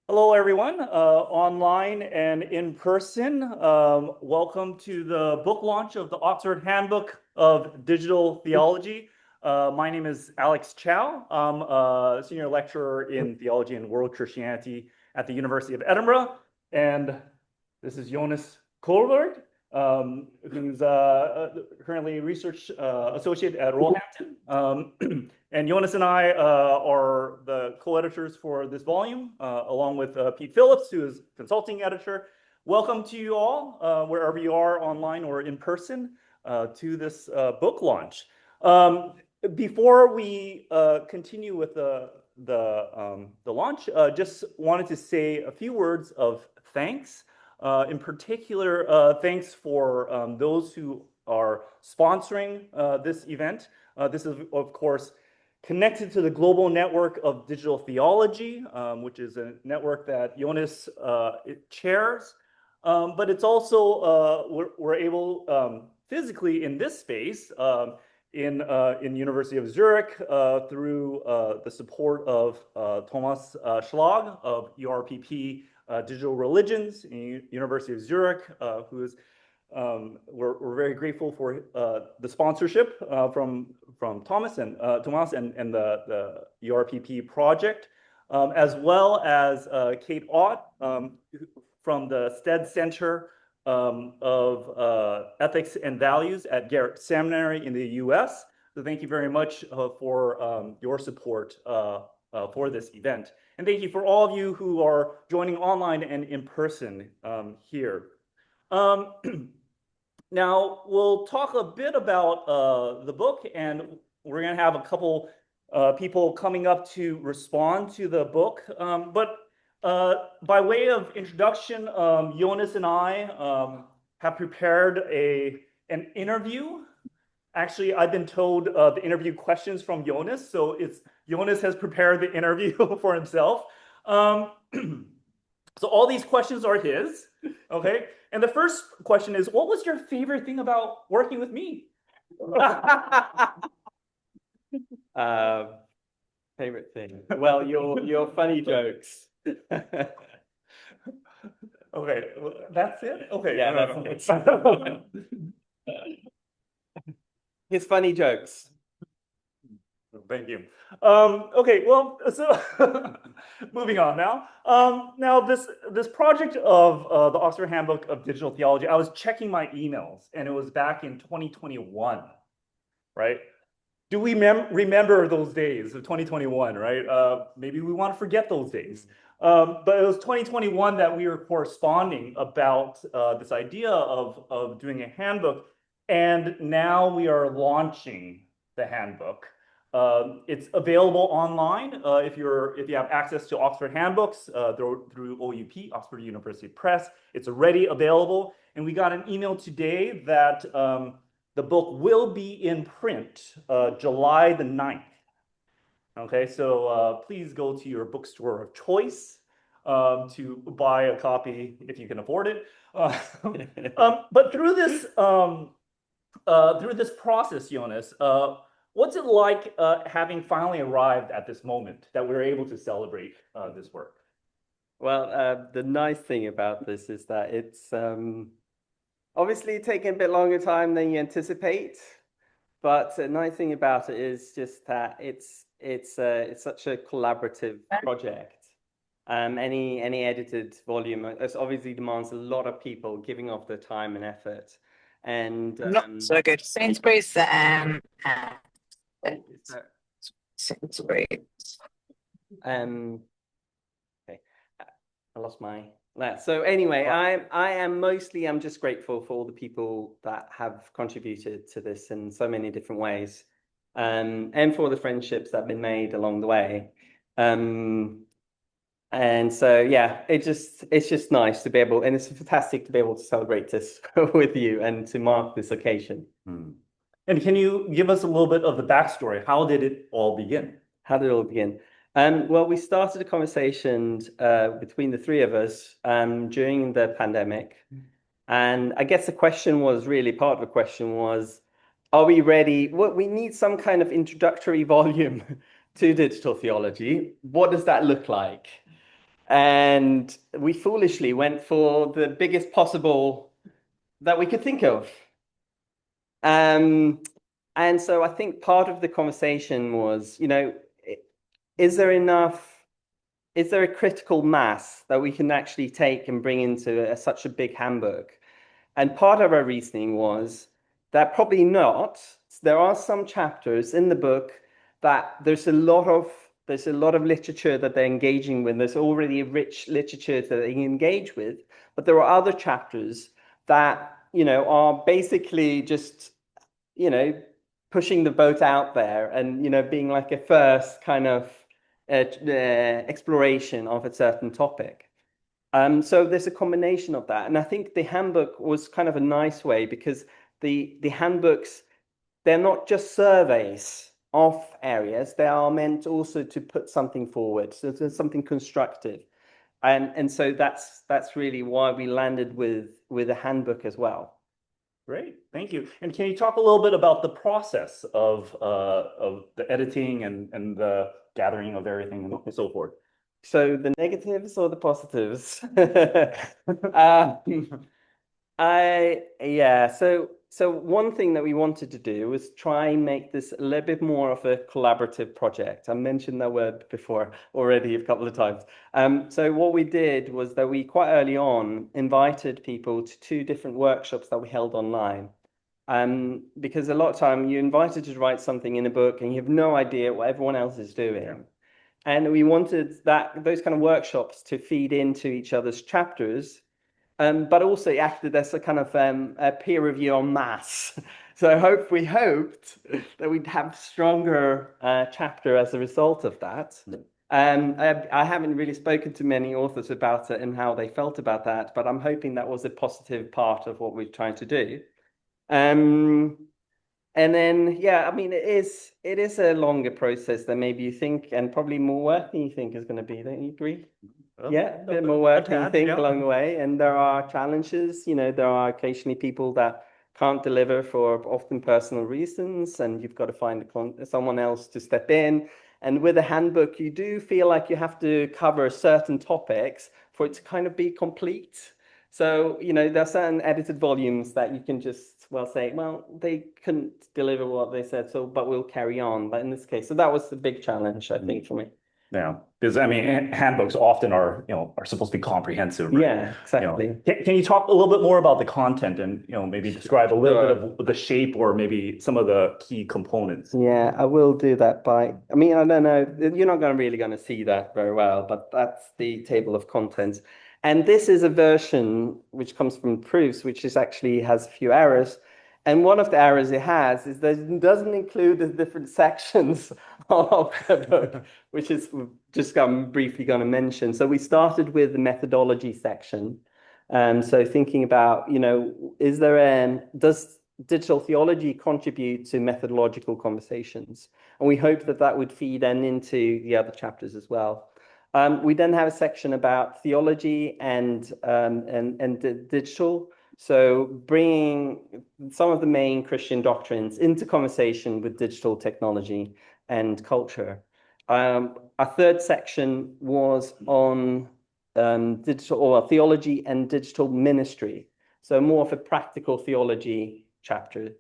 Hello, everyone, online and in person. Welcome to the book launch of the Oxford Handbook of Digital Theology. My name is Alex Chow. I'm a senior lecturer in theology and world Christianity at the University of Edinburgh. And this is Jonas Kohlberg, who's currently research associate at Roehampton. And Jonas and I are the co-editors for this volume, along with Pete Phillips, who is consulting editor. Welcome to you all, wherever you are, online or in person, to this book launch. Before we continue with the launch, just wanted to say a few words of thanks. In particular, thanks for those who are sponsoring this event. This is, of course, connected to the global network of digital theology, which is a network that Jonas chairs. But it's also, we're able physically in this space, in University of Zurich, through the support of Thomas Schlag of ERPP Digital Religions in University of Zurich, who is we're very grateful for the sponsorship from Thomas and the ERPP project, as well as Kate Ott from the Stead Center of Ethics and Values at Garrett Seminary in the U.S. So thank you very much for your support for this event. And thank you for all of you who are joining online and in person here. Now, we'll talk a bit about the book, and we're going to have a couple people coming up to respond to the book. But by way of introduction, Jonas and I have prepared an interview. Actually, I've been told the interview questions from Jonas, so Jonas has prepared the interview for himself. So all these questions are his, okay? And the first question is, what was your favorite thing about working with me? Favorite thing? Well, your funny jokes. Okay, that's it? Okay. Yeah, that's it. His funny jokes. Thank you. Okay, well, so moving on now. Now this project of the Oxford Handbook of Digital Theology, I was checking my emails, and it was back in 2021, right? Do we remember those days of 2021, right? Maybe we want to forget those days. But it was 2021 that we were corresponding about this idea of doing a handbook, and now we are launching the handbook. It's available online if you have access to Oxford Handbooks through OUP, Oxford University Press. It's already available, and we got an email today that the book will be in print July the 9th. Okay, so please go to your bookstore of choice to buy a copy if you can afford it. But through this process, Jonas, what's it like having finally arrived at this moment that we're able to celebrate this work? Well, the nice thing about this is that it's obviously taking a bit longer time than you anticipate, but the nice thing about it is just that it's such a collaborative project. Any edited volume obviously demands a lot of people giving off their time and effort, and not so good. Sainsbury's Sainsbury's. Okay, I lost my. So anyway, I'm just grateful for all the people that have contributed to this in so many different ways, and for the friendships that have been made along the way. And so, yeah, it's just nice to be able, and it's fantastic to be able to celebrate this with you and to mark this occasion. And can you give us a little bit of the backstory? How did it all begin? How did it all begin? Well, we started a conversation between the three of us during the pandemic. And I guess the question was really, part of the question was, are we ready? We need some kind of introductory volume to digital theology. What does that look like? And we foolishly went for the biggest possible that we could think of. And so I think part of the conversation was, is there a critical mass that we can actually take and bring into such a big handbook? And part of our reasoning was that probably not. There are some chapters in the book that there's a lot of literature that they're engaging with. There's already rich literature that they engage with, but there are other chapters that, are basically just, pushing the boat out there and, being like a first kind of exploration of a certain topic. So there's a combination of that. And I think the handbook was kind of a nice way because the handbooks, they're not just surveys of areas, they are meant also to put something forward. So there's something constructive. And so that's really why we landed with a handbook as well. Great, thank you. And can you talk a little bit about the process of the editing and the gathering of everything and so forth? So the negatives or the positives? So one thing that we wanted to do was try and make this a little bit more of a collaborative project. I mentioned that word before already a couple of times. So what we did was that we quite early on invited people to 2 different workshops that we held online. Because a lot of time you're invited to write something in a book and you have no idea what everyone else is doing. Yeah. And we wanted those kind of workshops to feed into each other's chapters, but also it acted as a kind of a peer review en masse. So we hoped that we'd have stronger chapter as a result of that. I haven't really spoken to many authors about it and how they felt about that, but I'm hoping that was a positive part of what we're trying to do. And then, I mean, it is a longer process than maybe you think, and probably more work than you think is going to be. Don't you agree? Yeah, a bit more work than you think along the way. And there are challenges. There are occasionally people that can't deliver for often personal reasons, and you've got to find someone else to step in. And with a handbook, you do feel like you have to cover certain topics for it to kind of be complete. So, there are certain edited volumes that you can just, say, they couldn't deliver what they said, but we'll carry on. But in this case, so that was the big challenge, I think, for me. Yeah, because I mean, handbooks often are supposed to be comprehensive, right? Yeah, exactly. Can you talk a little bit more about the content and maybe describe a little bit of the shape or maybe some of the key components? Yeah, I will do that I don't know, you're not really going to see that very well, but that's the table of contents. And this is a version which comes from proofs, which actually has a few errors. And one of the errors it has is that it doesn't include the different sections of the book, which is just briefly going to mention. So we started with the methodology section. So thinking about, does digital theology contribute to methodological conversations? And we hope that would feed then into the other chapters as well. We then have a section about theology and digital. So bringing some of the main Christian doctrines into conversation with digital technology and culture. Our third section was on digital or theology and digital ministry. So more of a practical theology chapter.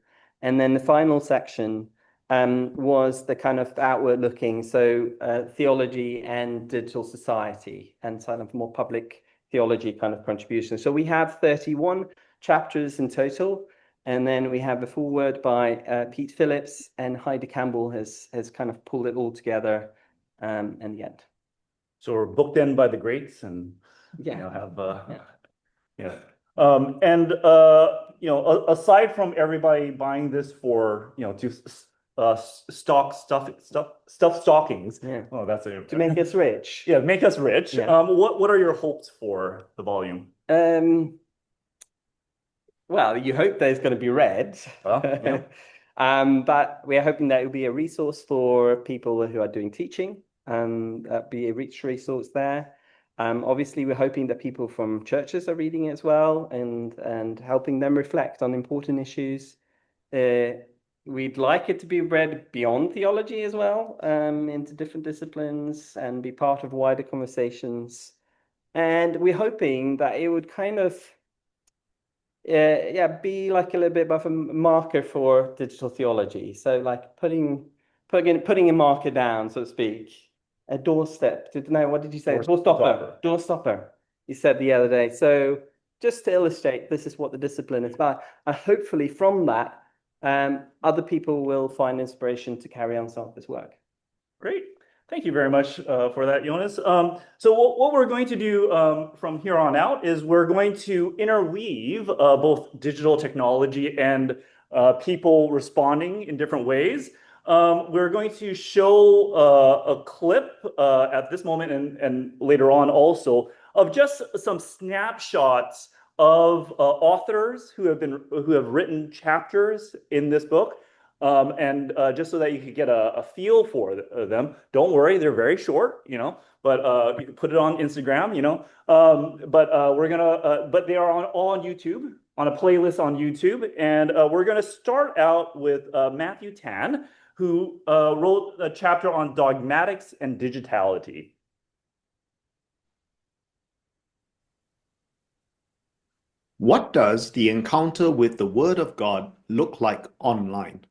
And then the final section was the kind of outward looking, so theology and digital society and kind of more public theology kind of contribution. So we have 31 chapters in total, and then we have a foreword by Pete Phillips, and Heidi Campbell has kind of pulled it all together in the end. So we're booked in by the greats, and aside from everybody buying this for to stuff stockings. Yeah. Oh, that's to make us rich. Yeah, make us rich. Yeah. What are your hopes for the volume? Well, you hope there's going to be read. Well, yeah. But we are hoping that it will be a resource for people who are doing teaching. Be a rich resource there. Obviously, we're hoping that people from churches are reading it as well and helping them reflect on important issues. We'd like it to be read beyond theology as well, into different disciplines and be part of wider conversations And we're hoping that it would kind of be like a little bit of a marker for digital theology. So like putting a marker down, so to speak, a doorstep. What did you say? Doorstopper. Doorstopper. You said the other day. So just to illustrate, this is what the discipline is about. And hopefully from that, other people will find inspiration to carry on some of this work. Great. Thank you very much for that, Jonas. So what we're going to do from here on out is we're going to interweave both digital technology and people responding in different ways. We're going to show a clip at this moment and later on also of just some snapshots of authors who have written chapters in this book. And just so that you could get a feel for them. Don't worry, they're very short, but you can put it on Instagram, but they are all on YouTube, on a playlist on YouTube. And we're gonna start out with Matthew Tan, who wrote a chapter on dogmatics and digitality. What does the encounter with the Word of God look like online?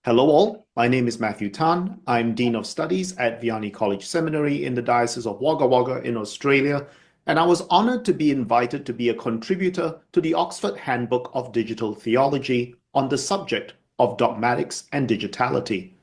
Hello all, my name is Matthew Tan. I'm Dean of Studies at Vianney College Seminary in the Diocese of Wagga Wagga in Australia, and I was honored to be invited to be a contributor to the Oxford Handbook of Digital Theology on the subject of dogmatics and digitality.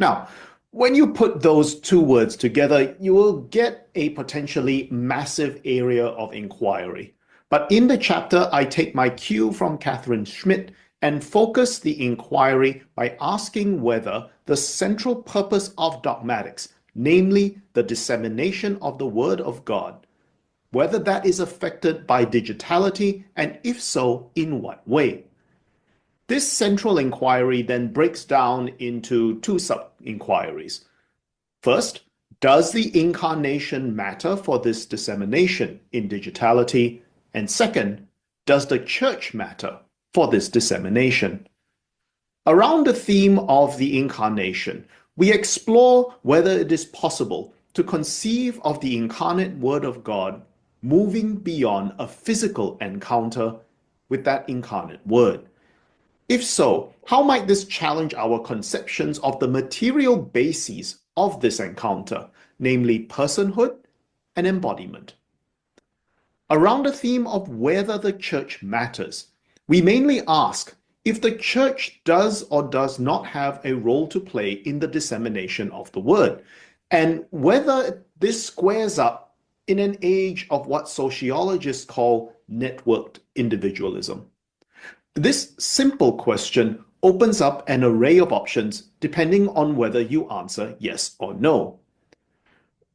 Now, when you put those two words together, you will get a potentially massive area of inquiry. But in the chapter, I take my cue from Catherine Schmidt and focus the inquiry by asking whether the central purpose of dogmatics, namely the dissemination of the Word of God, whether that is affected by digitality, and if so, in what way. This central inquiry then breaks down into two sub-inquiries. First, does the incarnation matter for this dissemination in digitality? And second, does the church matter for this dissemination? Around the theme of the incarnation, we explore whether it is possible to conceive of the incarnate Word of God moving beyond a physical encounter with that incarnate Word. If so, how might this challenge our conceptions of the material bases of this encounter, namely personhood and embodiment? Around the theme of whether the church matters, we mainly ask if the church does or does not have a role to play in the dissemination of the word, and whether this squares up in an age of what sociologists call networked individualism. This simple question opens up an array of options depending on whether you answer yes or no.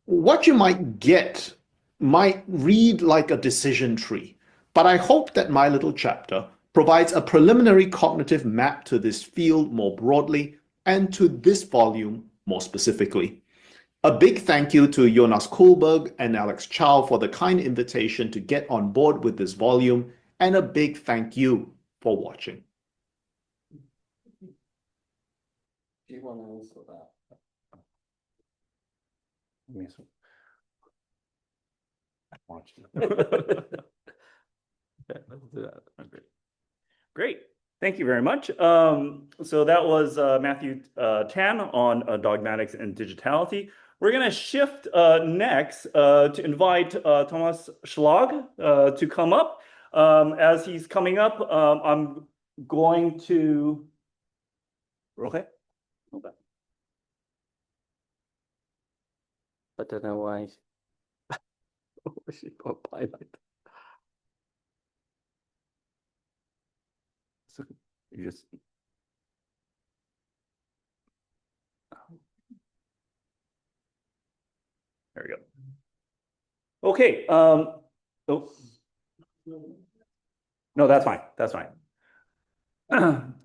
What you might get might read like a decision tree, but I hope that my little chapter provides a preliminary cognitive map to this field more broadly and to this volume more specifically. A big thank you to Jonas Kohlberg and Alex Chow for the kind invitation to get on board with this volume, and a big thank you for watching. Do you want to answer that? Yes. Yeah, let's do that. Okay. Great. Thank you very much. So that was Matthew Tan on dogmatics and digitality. We're going to shift next to invite Thomas Schlag to come up. As he's coming up, I'm going to... Okay. Okay. I don't know why. She got pilot. So you just... There we go. Okay. Oh. No, that's fine. That's fine.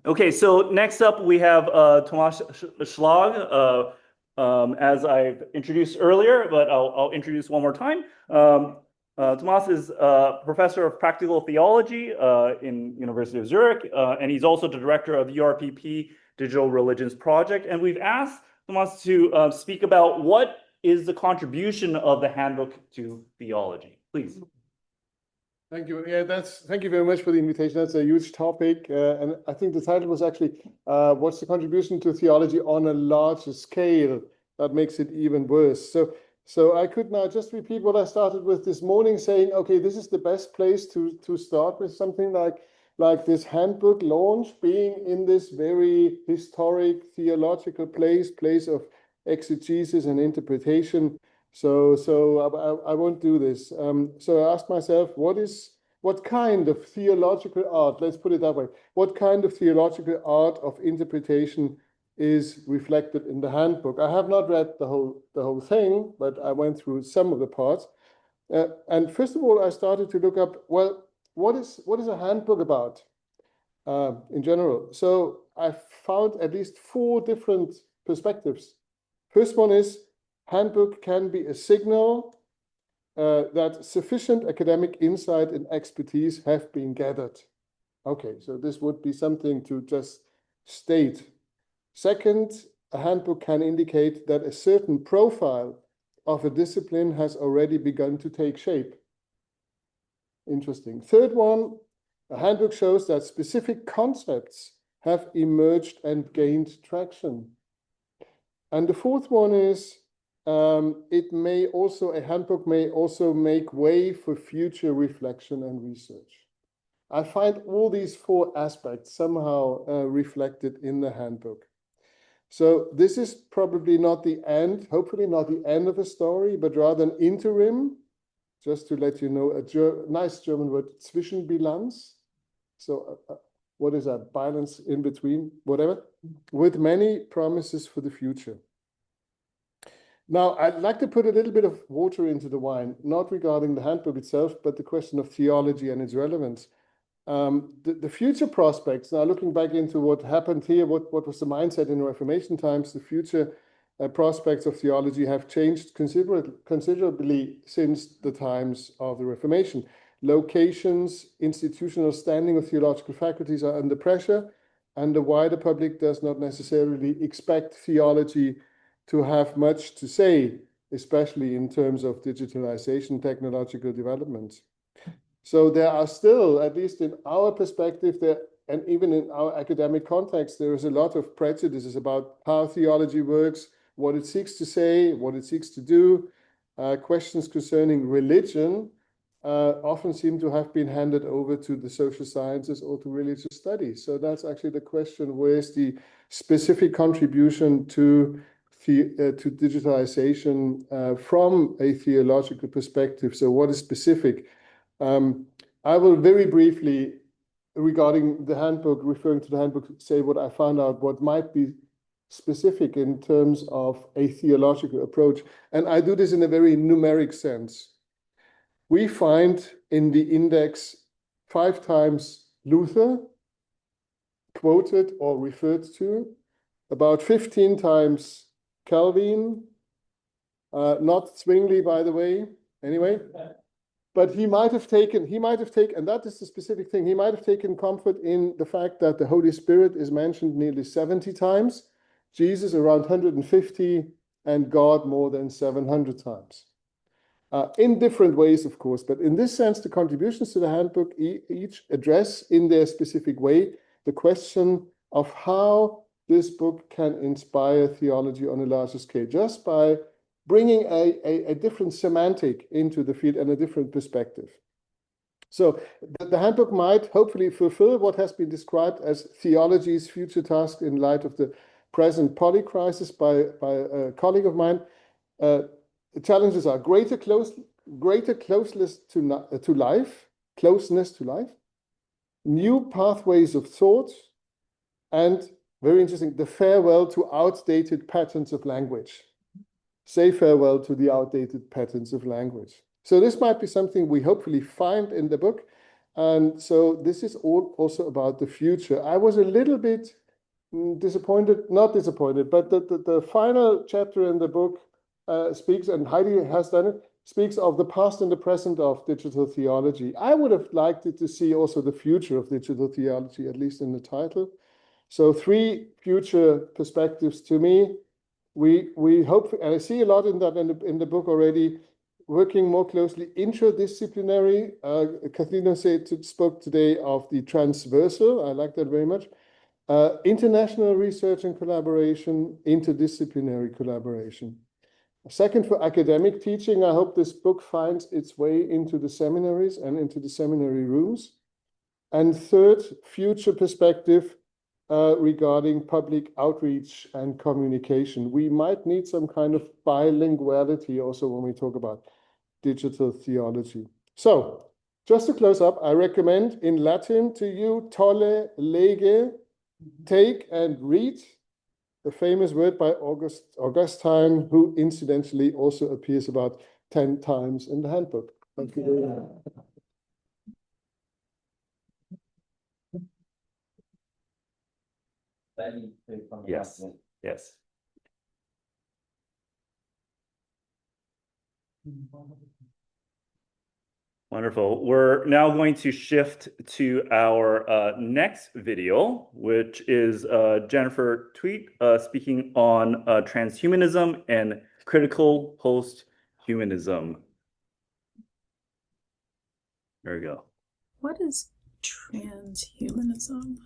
Okay, so next up we have Thomas Schlag, as I've introduced earlier, but I'll introduce one more time. Thomas is a professor of practical theology in University of Zurich, and he's also the director of the URPP Digital Religions Project. And we've asked Thomas to speak about what is the contribution of the handbook to theology. Please. Thank you. Yeah, thank you very much for the invitation. That's a huge topic. And I think the title was actually, what's the contribution to theology on a larger scale? That makes it even worse. So I could now just repeat what I started with this morning, saying, okay, this is the best place to start with something like this handbook launch, being in this very historic theological place of exegesis and interpretation. So I won't do this. So I asked myself, what kind of theological art, let's put it that way, what kind of theological art of interpretation is reflected in the handbook? I have not read the whole thing, but I went through some of the parts. And first of all, I started to look up, well, what is a handbook about in general? So I found at least 4 different perspectives. First one is, handbook can be a signal that sufficient academic insight and expertise have been gathered. Okay, so this would be something to just state. Second, a handbook can indicate that a certain profile of a discipline has already begun to take shape. Interesting. Third one, a handbook shows that specific concepts have emerged and gained traction. And the fourth one is, a handbook may also make way for future reflection and research. I find all these 4 aspects somehow reflected in the handbook. So this is probably not the end, hopefully not the end of a story, but rather an interim, just to let you know, a nice German word, Zwischenbilanz. So what is that? Balance in between, whatever, with many promises for the future. Now, I'd like to put a little bit of water into the wine, not regarding the handbook itself, but the question of theology and its relevance. The future prospects, now looking back into what happened here, what was the mindset in Reformation times, the future prospects of theology have changed considerably since the times of the Reformation. Locations, institutional standing of theological faculties are under pressure, and the wider public does not necessarily expect theology to have much to say, especially in terms of digitalization, technological developments. So there are still, at least in our perspective, and even in our academic context, there is a lot of prejudices about how theology works, what it seeks to say, what it seeks to do. Questions concerning religion often seem to have been handed over to the social sciences or to religious studies. So that's actually the question, where's the specific contribution to digitalization from a theological perspective? So what is specific? I will very briefly, regarding the handbook, referring to the handbook, say what I found out, what might be specific in terms of a theological approach. And I do this in a very numeric sense. We find in the index 5 times Luther quoted or referred to, about 15 times Calvin, not Zwingli, by the way, anyway. But he might have taken, and that is the specific thing, he might have taken comfort in the fact that the Holy Spirit is mentioned nearly 70 times, Jesus around 150, and God more than 700 times. In different ways, of course, but in this sense, the contributions to the handbook each address in their specific way the question of how this book can inspire theology on a larger scale, just by bringing a different semantic into the field and a different perspective. So the handbook might hopefully fulfill what has been described as theology's future task in light of the present polycrisis by a colleague of mine. The challenges are greater closeness to life, new pathways of thought, and very interesting, the farewell to outdated patterns of language. Say farewell to the outdated patterns of language. So this might be something we hopefully find in the book. And so this is all also about the future. I was a little bit not disappointed, but the final chapter in the book speaks, and Heidi has done it, speaks of the past and the present of digital theology. I would have liked it to see also the future of digital theology, at least in the title. So 3 future perspectives to me. We hope, and I see a lot in that in the book already, working more closely interdisciplinary. Katrina spoke today of the transversal. I like that very much. International research and collaboration, interdisciplinary collaboration. Second, for academic teaching, I hope this book finds its way into the seminaries and into the seminary rooms. And third, future perspective regarding public outreach and communication. We might need some kind of bilinguality also when we talk about digital theology. So, just to close up, I recommend in Latin to you, tolle, lege, take and read, the famous word by Augustine, who incidentally also appears about 10 times in the handbook. Thank you very much. Yes, yes. Wonderful. We're now going to shift to our next video, which is Jennifer Tweet speaking on transhumanism and critical post-humanism. There we go. What is transhumanism?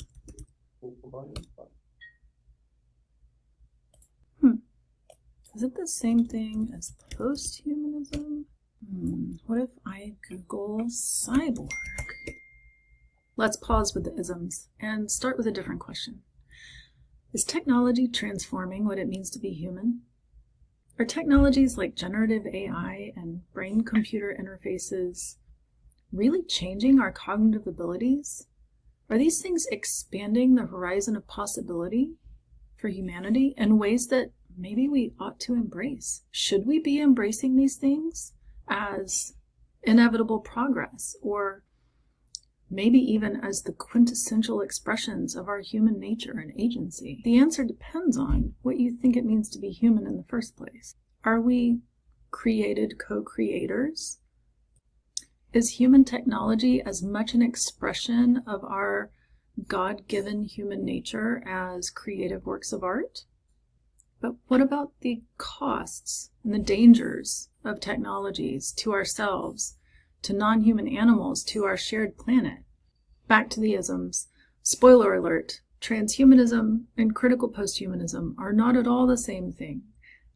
Is it the same thing as post-humanism? What if I Google cyborg? Let's pause with the isms and start with a different question. Is technology transforming what it means to be human? Are technologies like generative AI and brain-computer interfaces really changing our cognitive abilities? Are these things expanding the horizon of possibility for humanity in ways that maybe we ought to embrace? Should we be embracing these things as inevitable progress, or maybe even as the quintessential expressions of our human nature and agency? The answer depends on what you think it means to be human in the first place. Are we created co-creators? Is human technology as much an expression of our God-given human nature as creative works of art? But what about the costs and the dangers of technologies to ourselves, to non-human animals, to our shared planet? Back to the isms. Spoiler alert, transhumanism and critical posthumanism are not at all the same thing.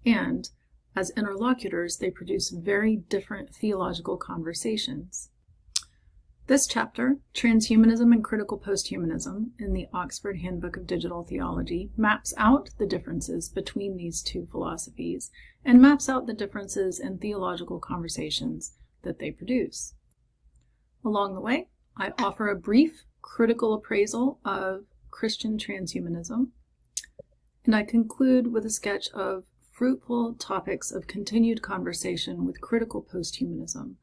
And as interlocutors, they produce very different theological conversations. This chapter, Transhumanism and Critical Posthumanism, in the Oxford Handbook of Digital Theology, maps out the differences between these two philosophies and maps out the differences in theological conversations that they produce. Along the way, I offer a brief critical appraisal of Christian transhumanism, and I conclude with a sketch of fruitful topics of continued conversation with critical posthumanism,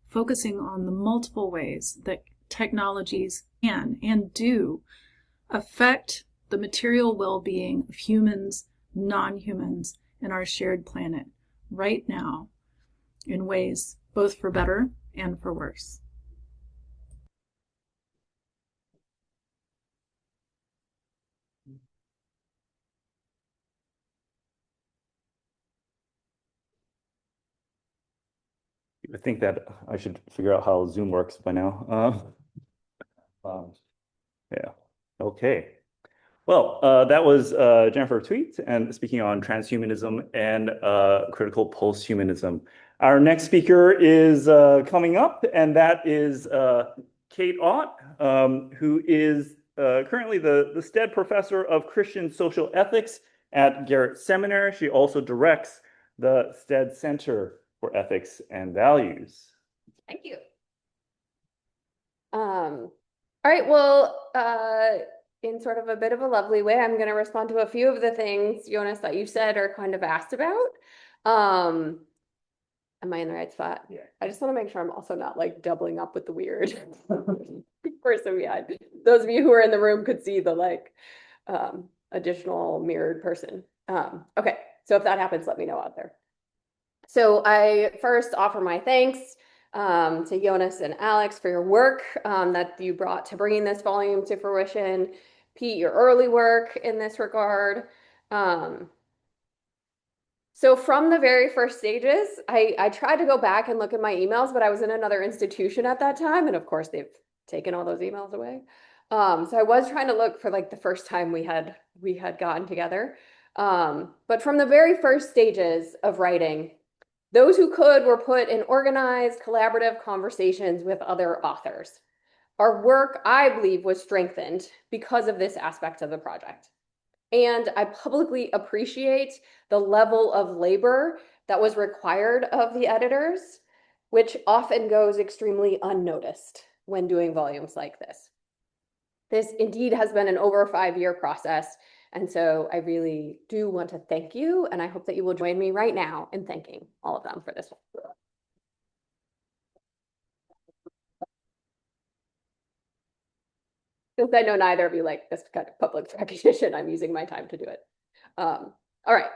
focusing on the multiple ways that technologies can and do affect the material well-being of humans, non-humans, and our shared planet right now in ways both for better and for worse. I think that I should figure out how Zoom works by now. Yeah, okay. Well, that was Jennifer Tweet and speaking on transhumanism and critical posthumanism. Our next speaker is coming up, and that is Kate Ott, who is currently the Stead Professor of Christian Social Ethics at Garrett Seminary. She also directs the Stead Center for Ethics and Values. Thank you. All right, well, in sort of a bit of a lovely way, I'm going to respond to a few of the things, Jonas, that you said or kind of asked about. Am I in the right spot? Yeah. I just want to make sure I'm also not like doubling up with the weird person behind. Those of you who are in the room could see the like additional mirrored person. Okay, so if that happens, let me know out there. So I first offer my thanks to Jonas and Alex for your work that you brought to bringing this volume to fruition. Pete, your early work in this regard. So from the very first stages, I tried to go back and look at my emails, but I was in another institution at that time. And of course, they've taken all those emails away. So I was trying to look for like the first time we had gotten together. But from the very first stages of writing, those who could were put in organized, collaborative conversations with other authors. Our work, I believe, was strengthened because of this aspect of the project. And I publicly appreciate the level of labor that was required of the editors, which often goes extremely unnoticed when doing volumes like this. This indeed has been an over 5-year process, and so I really do want to thank you, and I hope that you will join me right now in thanking all of them for this. Since I know neither of you like this kind of public recognition, I'm using my time to do it. All right.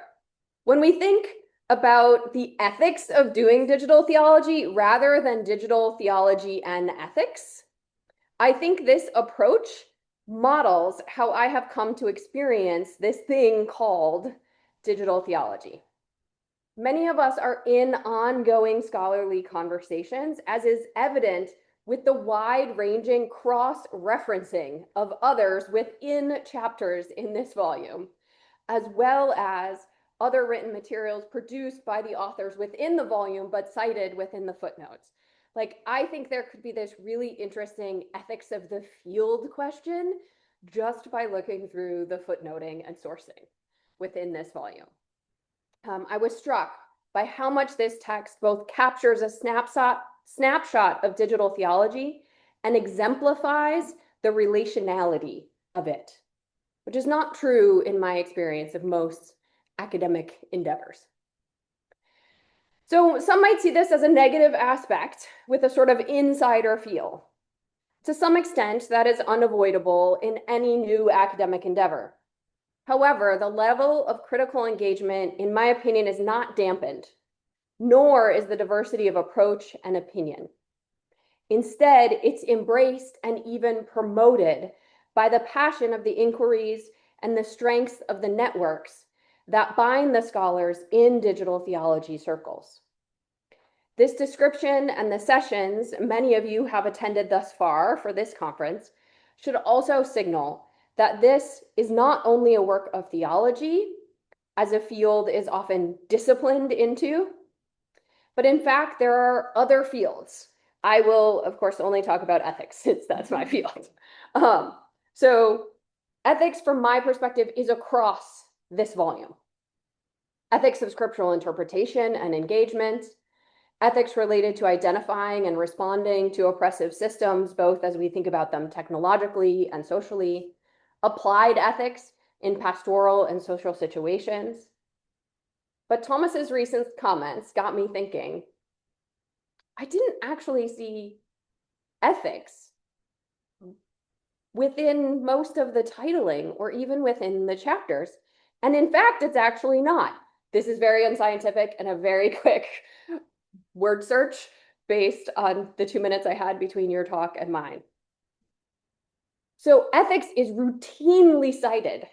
When we think about the ethics of doing digital theology rather than digital theology and ethics, I think this approach models how I have come to experience this thing called digital theology. Many of us are in ongoing scholarly conversations, as is evident with the wide-ranging cross-referencing of others within chapters in this volume, as well as other written materials produced by the authors within the volume, but cited within the footnotes. Like, I think there could be this really interesting ethics of the field question just by looking through the footnoting and sourcing within this volume. I was struck by how much this text both captures a snapshot of digital theology and exemplifies the relationality of it, which is not true in my experience of most academic endeavors. So some might see this as a negative aspect with a sort of insider feel. To some extent, that is unavoidable in any new academic endeavor. However, the level of critical engagement, in my opinion, is not dampened, nor is the diversity of approach and opinion. Instead, it's embraced and even promoted by the passion of the inquiries and the strengths of the networks that bind the scholars in digital theology circles. This description and the sessions many of you have attended thus far for this conference should also signal that this is not only a work of theology, as a field is often disciplined into, but in fact, there are other fields. I will, of course, only talk about ethics since that's my field. So ethics, from my perspective, is across this volume. Ethics of scriptural interpretation and engagement, ethics related to identifying and responding to oppressive systems, both as we think about them technologically and socially, applied ethics in pastoral and social situations. But Thomas's recent comments got me thinking, I didn't actually see ethics within most of the titling or even within the chapters. And in fact, it's actually not. This is very unscientific and a very quick word search based on the 2 minutes I had between your talk and mine. So ethics is routinely cited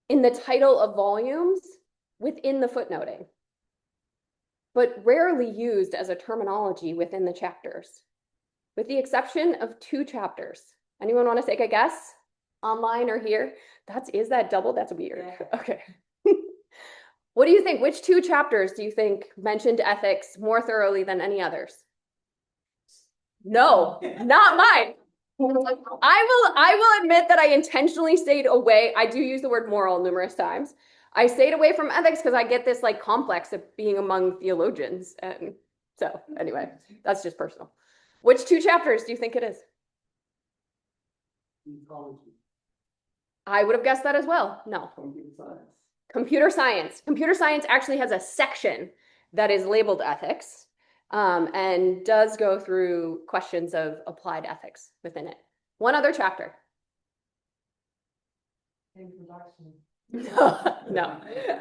in the title of volumes within the footnoting, but rarely used as a terminology within the chapters, with the exception of 2 chapters. Anyone want to take a guess? Online or here? Is that double? That's weird. Yeah. Okay. What do you think? Which 2 chapters do you think mentioned ethics more thoroughly than any others? No, not mine. I will admit that I intentionally stayed away. I do use the word moral numerous times. I stayed away from ethics because I get this like complex of being among theologians. And so anyway, that's just personal. Which 2 chapters do you think it is? Ecology. I would have guessed that as well. No. Computer science. Computer science. Computer science actually has a section that is labeled ethics and does go through questions of applied ethics within it. One other chapter. Introduction. No.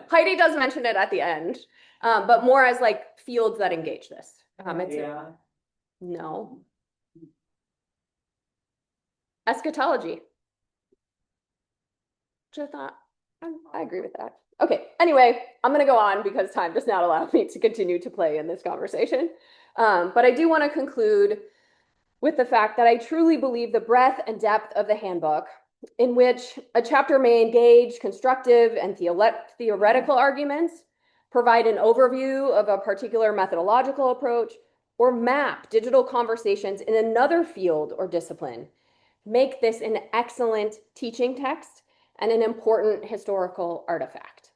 Heidi does mention it at the end, but more as like fields that engage this. No. Eschatology. Which I thought, I agree with that. Okay, anyway, I'm going to go on because time does not allow me to continue to play in this conversation. But I do want to conclude with the fact that I truly believe the breadth and depth of the handbook, in which a chapter may engage constructive and theoretical arguments, provide an overview of a particular methodological approach, or map digital conversations in another field or discipline, make this an excellent teaching text and an important historical artifact.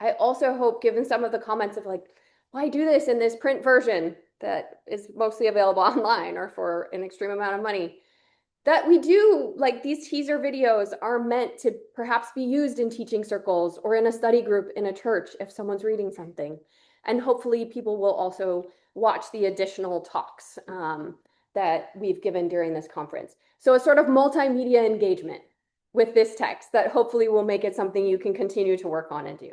I also hope, given some of the comments of like, why do this in this print version that is mostly available online or for an extreme amount of money, that we do, like, these teaser videos are meant to perhaps be used in teaching circles or in a study group in a church if someone's reading something. And hopefully people will also watch the additional talks that we've given during this conference. So a sort of multimedia engagement with this text that hopefully will make it something you can continue to work on and do.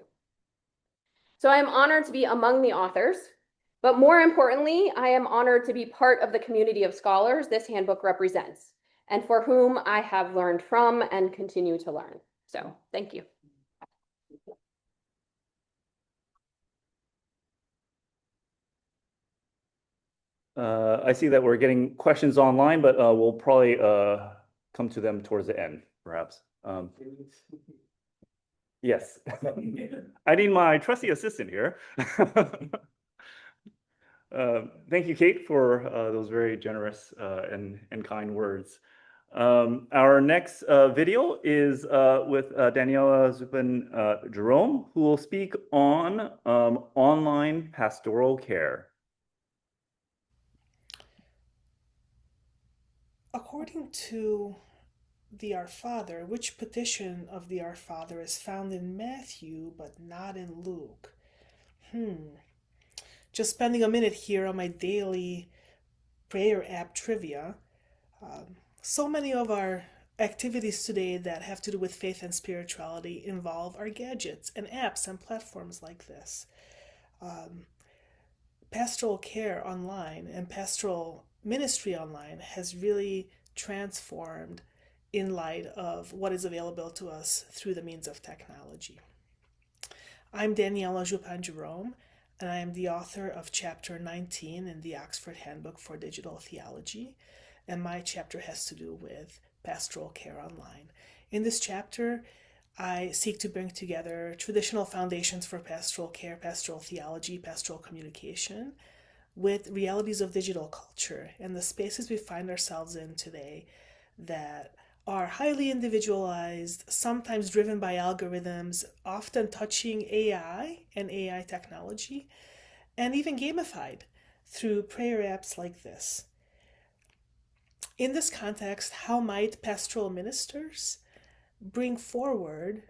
So I am honored to be among the authors, but more importantly, I am honored to be part of the community of scholars this handbook represents, and for whom I have learned from and continue to learn. So thank you. I see that we're getting questions online, but we'll probably come to them towards the end, perhaps. Yes. I need my trusty assistant here. Thank you, Kate, for those very generous and kind words. Our next video is with Daniela Zupan-Jerome, who will speak on online pastoral care. According to the Our Father, which petition of the Our Father is found in Matthew but not in Luke? Just spending a minute here on my daily prayer app trivia. So many of our activities today that have to do with faith and spirituality involve our gadgets and apps and platforms like this. Pastoral care online and pastoral ministry online has really transformed in light of what is available to us through the means of technology. I'm Daniela Zupan-Jerome, and I am the author of Chapter 19 in the Oxford Handbook for Digital Theology, and my chapter has to do with pastoral care online. In this chapter, I seek to bring together traditional foundations for pastoral care, pastoral theology, pastoral communication, with realities of digital culture and the spaces we find ourselves in today that are highly individualized, sometimes driven by algorithms, often touching AI and AI technology, and even gamified through prayer apps like this. In this context, how might pastoral ministers bring forward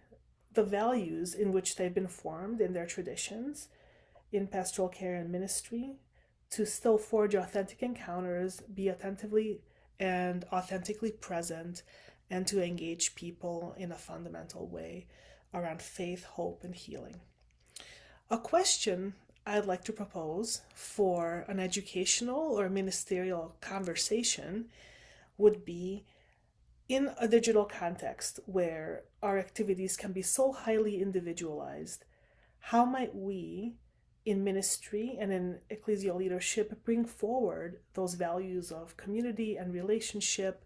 the values in which they've been formed in their traditions in pastoral care and ministry to still forge authentic encounters, be attentively and authentically present, and to engage people in a fundamental way around faith, hope, and healing? A question I'd like to propose for an educational or ministerial conversation would be, in a digital context where our activities can be so highly individualized, how might we in ministry and in ecclesial leadership bring forward those values of community and relationship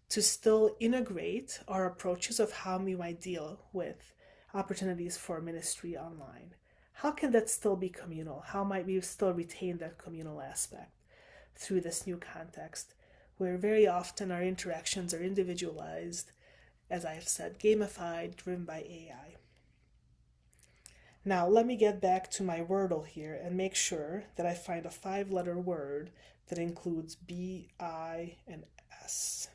to still integrate our approaches of how we might deal with opportunities for ministry online? How can that still be communal? How might we still retain that communal aspect through this new context where very often our interactions are individualized, as I have said, gamified, driven by AI? Now, let me get back to my Wordle here and make sure that I find a 5-letter word that includes B, I, and S.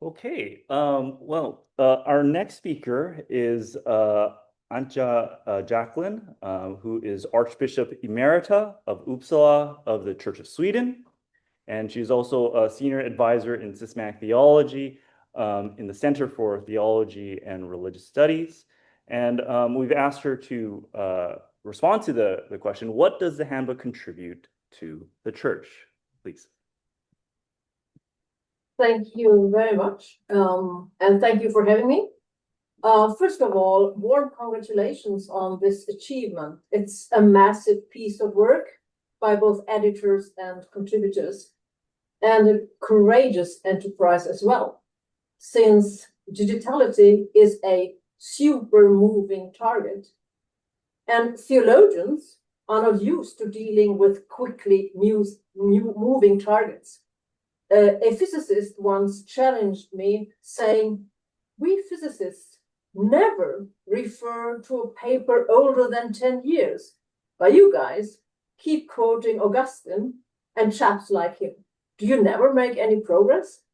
Okay, our next speaker is Antje Jacqueline, who is Archbishop Emerita of Uppsala of the Church of Sweden. And she's also a senior advisor in systematic theology in the Center for Theology and Religious Studies. And we've asked her to respond to the question, what does the handbook contribute to the church? Please. Thank you very much. And thank you for having me. First of all, warm congratulations on this achievement. It's a massive piece of work by both editors and contributors, and a courageous enterprise as well, since digitality is a super moving target. And theologians are not used to dealing with quickly moving targets. A physicist once challenged me, saying, "We physicists never refer to a paper older than 10 years, but you guys keep quoting Augustine and chaps like him. Do you never make any progress?"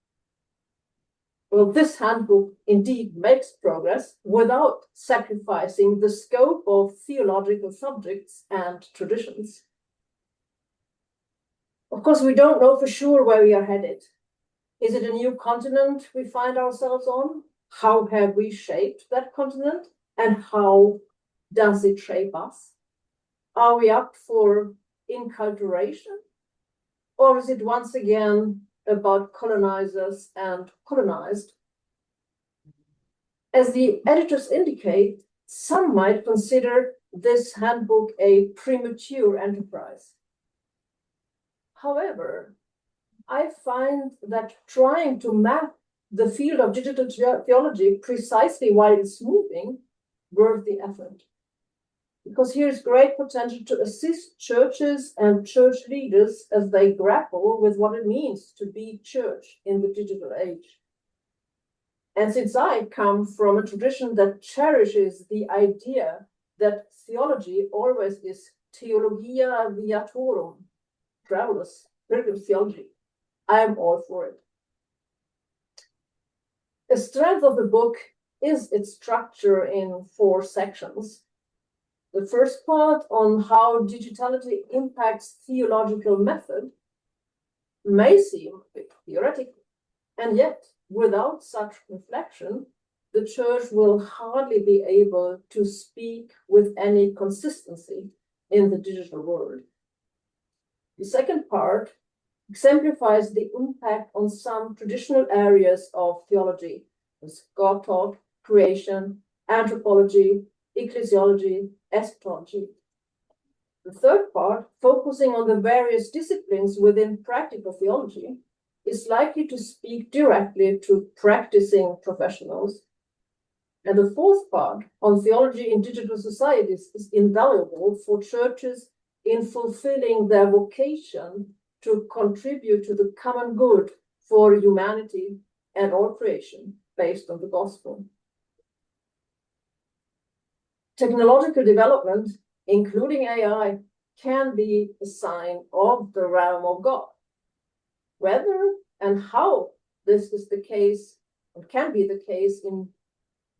Well, this handbook indeed makes progress without sacrificing the scope of theological subjects and traditions. Of course, we don't know for sure where we are headed. Is it a new continent we find ourselves on? How have we shaped that continent? And how does it shape us? Are we up for inculturation? Or is it once again about colonizers and colonized? As the editors indicate, some might consider this handbook a premature enterprise. However, I find that trying to map the field of digital theology precisely while it's moving worth the effort. Because here's great potential to assist churches and church leaders as they grapple with what it means to be church in the digital age. And since I come from a tradition that cherishes the idea that theology always is theologia viatorum, travelers, pilgrim theology, I am all for it. The strength of the book is its structure in 4 sections. The first part on how digitality impacts theological method may seem a bit theoretical, and yet without such reflection, the church will hardly be able to speak with any consistency in the digital world. The second part exemplifies the impact on some traditional areas of theology, as God taught, creation, anthropology, ecclesiology, eschatology. The third part, focusing on the various disciplines within practical theology, is likely to speak directly to practicing professionals. And the fourth part, on theology in digital societies, is invaluable for churches in fulfilling their vocation to contribute to the common good for humanity and all creation based on the gospel. Technological development, including AI, can be a sign of the realm of God. Whether and how this is the case, and can be the case in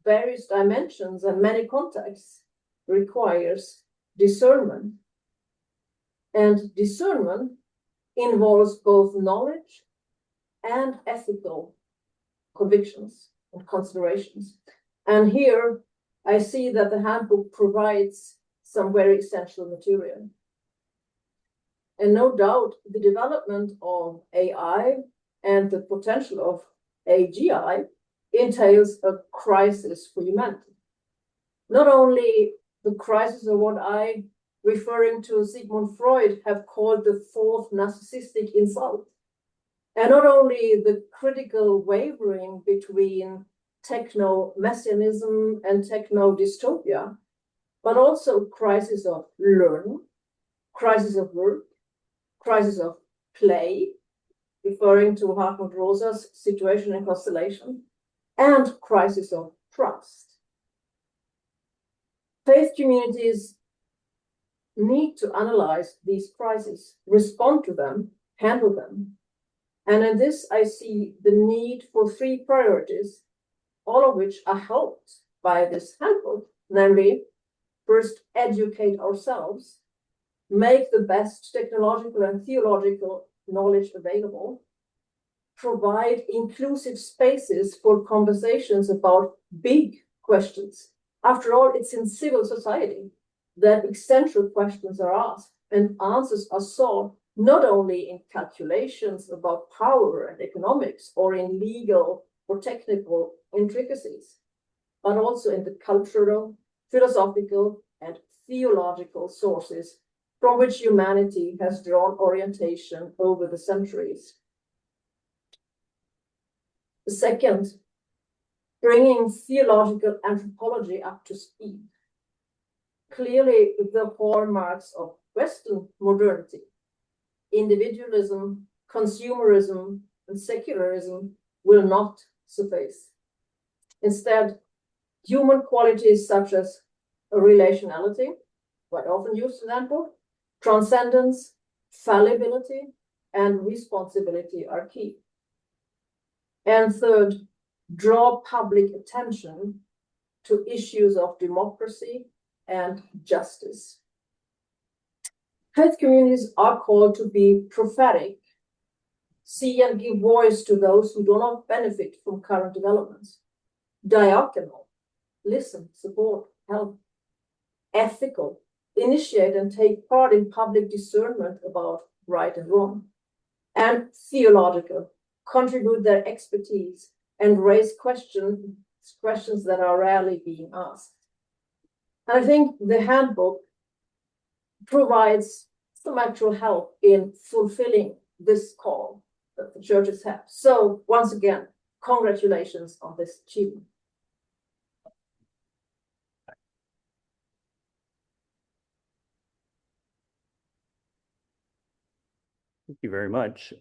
various dimensions and many contexts, requires discernment. And discernment involves both knowledge and ethical convictions and considerations. And here I see that the handbook provides some very essential material. And no doubt the development of AI and the potential of AGI entails a crisis for humanity. Not only the crisis of what I, referring to Sigmund Freud, have called the 4th narcissistic insult, and not only the critical wavering between techno-messianism and techno-dystopia, but also crisis of learning, crisis of work, crisis of play, referring to Hartmut Rosa's Situation and Constellation, and crisis of trust. Faith communities need to analyze these crises, respond to them, handle them. And in this, I see the need for 3 priorities, all of which are helped by this handbook, namely, first, educate ourselves, make the best technological and theological knowledge available, provide inclusive spaces for conversations about big questions. After all, it's in civil society that essential questions are asked and answers are sought, not only in calculations about power and economics or in legal or technical intricacies, but also in the cultural, philosophical, and theological sources from which humanity has drawn orientation over the centuries. The second, bringing theological anthropology up to speed. Clearly, the hallmarks of Western modernity, individualism, consumerism, and secularism will not suffice. Instead, human qualities such as relationality, quite often used in Handbook, transcendence, fallibility, and responsibility are key. And third, draw public attention to issues of democracy and justice. Faith communities are called to be prophetic, see and give voice to those who do not benefit from current developments, diaconal, listen, support, help, ethical, initiate and take part in public discernment about right and wrong, and theological, contribute their expertise and raise questions that are rarely being asked. And I think the handbook provides some actual help in fulfilling this call that the churches have. So once again, congratulations on this achievement. Thank you very much.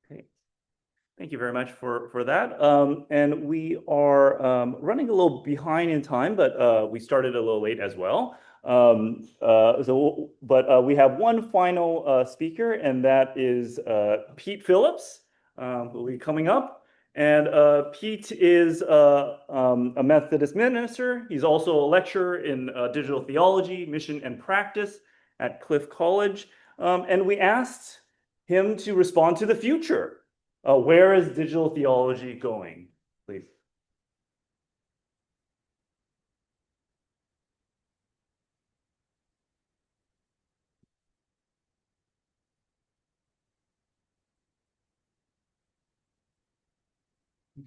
Okay. Thank you very much for that. And we are running a little behind in time, but we started a little late as well. But we have one final speaker, and that is Pete Phillips, who will be coming up. And Pete is a Methodist minister. He's also a lecturer in digital theology, mission and practice at Cliff College. And we asked him to respond to the future. Where is digital theology going? Please.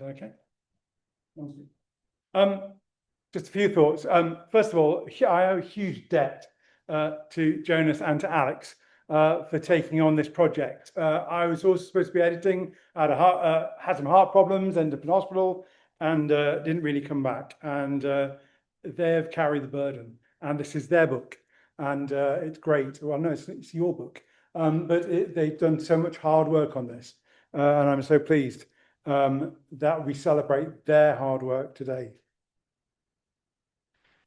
Okay. Just a few thoughts. First of all, I owe a huge debt to Jonas and to Alex for taking on this project. I was also supposed to be editing, had some heart problems, ended up in hospital, and didn't really come back. And they've carried the burden, and this is their book, and it's great. Well, no, it's your book, but they've done so much hard work on this, and I'm so pleased that we celebrate their hard work today.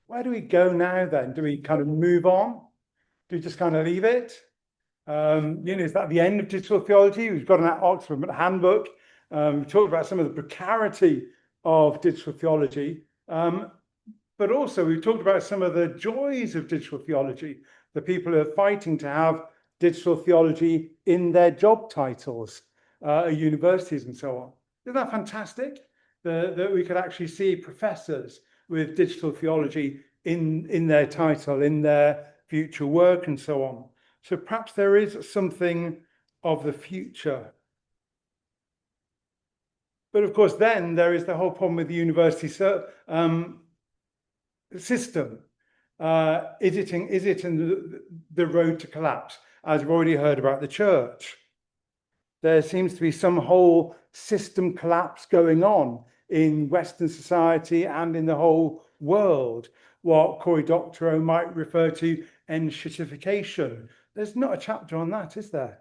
Where do we go now then? Do we kind of move on? Do we just kind of leave it? Is that the end of digital theology? We've got an Oxford Handbook. We talked about some of the precarity of digital theology, but also we've talked about some of the joys of digital theology, the people who are fighting to have digital theology in their job titles at universities and so on. Isn't that fantastic? That we could actually see professors with digital theology in their title, in their future work and so on. So perhaps there is something of the future. But of course, then there is the whole problem with the university system. Is it in the road to collapse? As we've already heard about the church. There seems to be some whole system collapse going on in Western society and in the whole world, what Cory Doctorow might refer to enshittification. There's not a chapter on that, is there?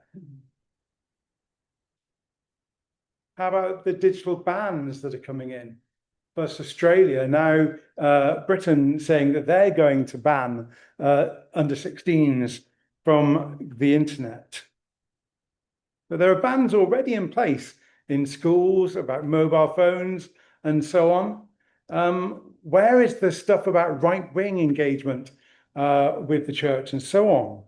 How about the digital bans that are coming in? First Australia, now Britain saying that they're going to ban under 16s from the internet. But there are bans already in place in schools about mobile phones, and so on. Where is the stuff about right-wing engagement with the church and so on?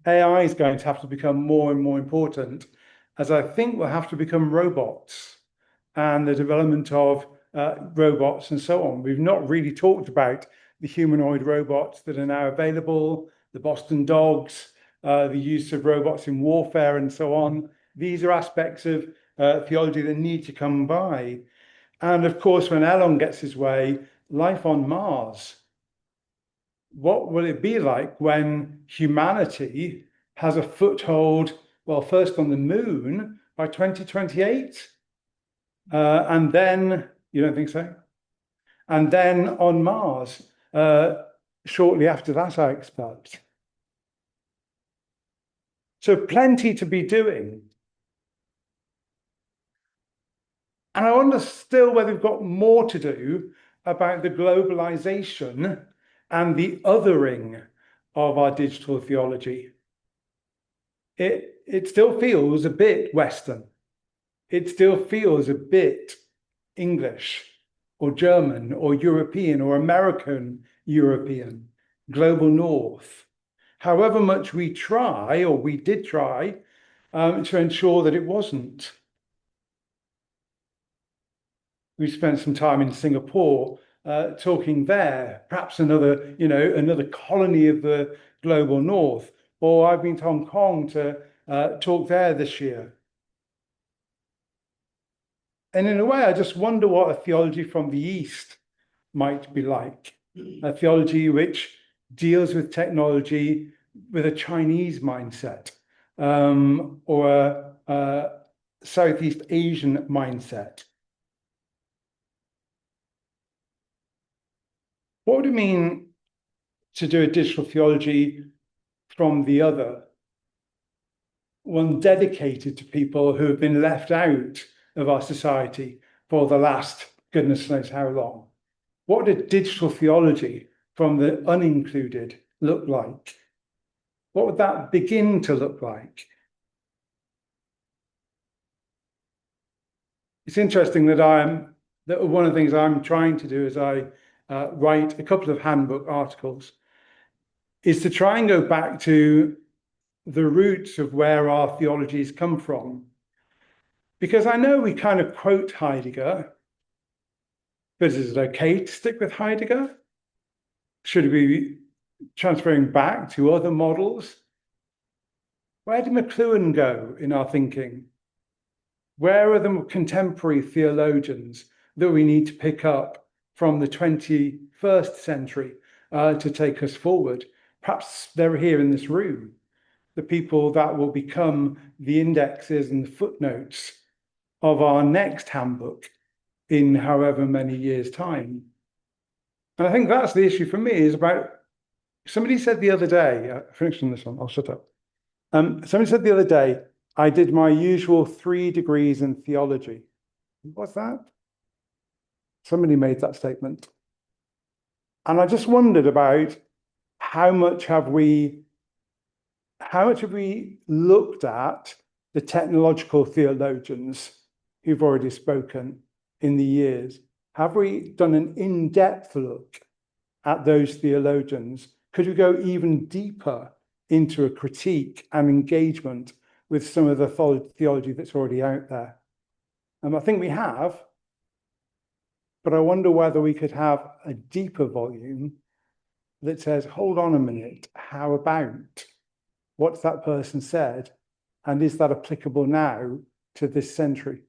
AI is going to have to become more and more important, as I think we'll have to become robots and the development of robots and so on. We've not really talked about the humanoid robots that are now available, the Boston dogs, the use of robots in warfare and so on. These are aspects of theology that need to come by. And of course, when Elon gets his way, life on Mars. What will it be like when humanity has a foothold, well, first on the moon by 2028? And then, you don't think so? And then on Mars, shortly after that, I expect. So plenty to be doing. And I wonder still whether we've got more to do about the globalization and the othering of our digital theology. It still feels a bit Western. It still feels a bit English or German or European or American European, global North. However much we try, or we did try, to ensure that it wasn't. We spent some time in Singapore talking there, perhaps another colony of the global North. Or I've been to Hong Kong to talk there this year. And in a way, I just wonder what a theology from the East might be like. A theology which deals with technology with a Chinese mindset, or a Southeast Asian mindset. What would it mean to do a digital theology from the other? One dedicated to people who have been left out of our society for the last goodness knows how long. What would a digital theology from the unincluded look like? What would that begin to look like? It's interesting that one of the things I'm trying to do as I write a couple of handbook articles is to try and go back to the roots of where our theologies come from. Because I know we kind of quote Heidegger, but is it okay to stick with Heidegger? Should we be transferring back to other models? Where did McLuhan go in our thinking? Where are the contemporary theologians that we need to pick up from the 21st century to take us forward? Perhaps they're here in this room, the people that will become the indexes and the footnotes of our next handbook in however many years' time. And I think that's the issue for me, is about, somebody said the other day, I finished on this one, I'll shut up. Somebody said the other day, I did my usual 3 degrees in theology. What's that? Somebody made that statement. And I just wondered about how much have we looked at the technological theologians who've already spoken in the years? Have we done an in-depth look at those theologians? Could we go even deeper into a critique and engagement with some of the theology that's already out there? I think we have, but I wonder whether we could have a deeper volume that says, hold on a minute, how about what's that person said? And is that applicable now to this century?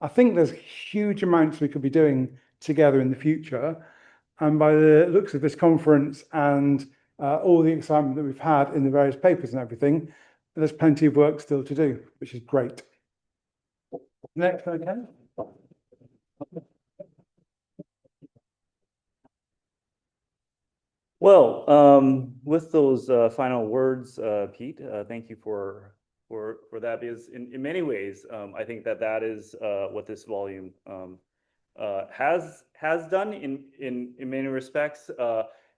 I think there's huge amounts we could be doing together in the future. And by the looks of this conference and all the excitement that we've had in the various papers and everything, there's plenty of work still to do, which is great. Next, okay. Well, with those final words, Pete, thank you for that, because in many ways, I think that is what this volume has done in many respects.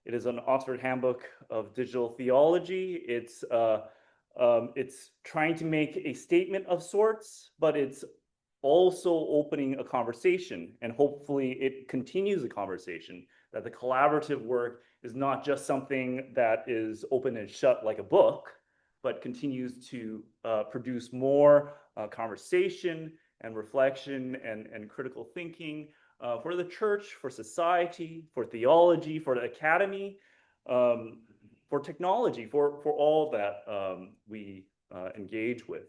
It is an Oxford Handbook of Digital Theology. It's trying to make a statement of sorts, but it's also opening a conversation, and hopefully it continues a conversation, that the collaborative work is not just something that is open and shut like a book, but continues to produce more conversation and reflection and critical thinking for the church, for society, for theology, for the academy, for technology, for all that we engage with.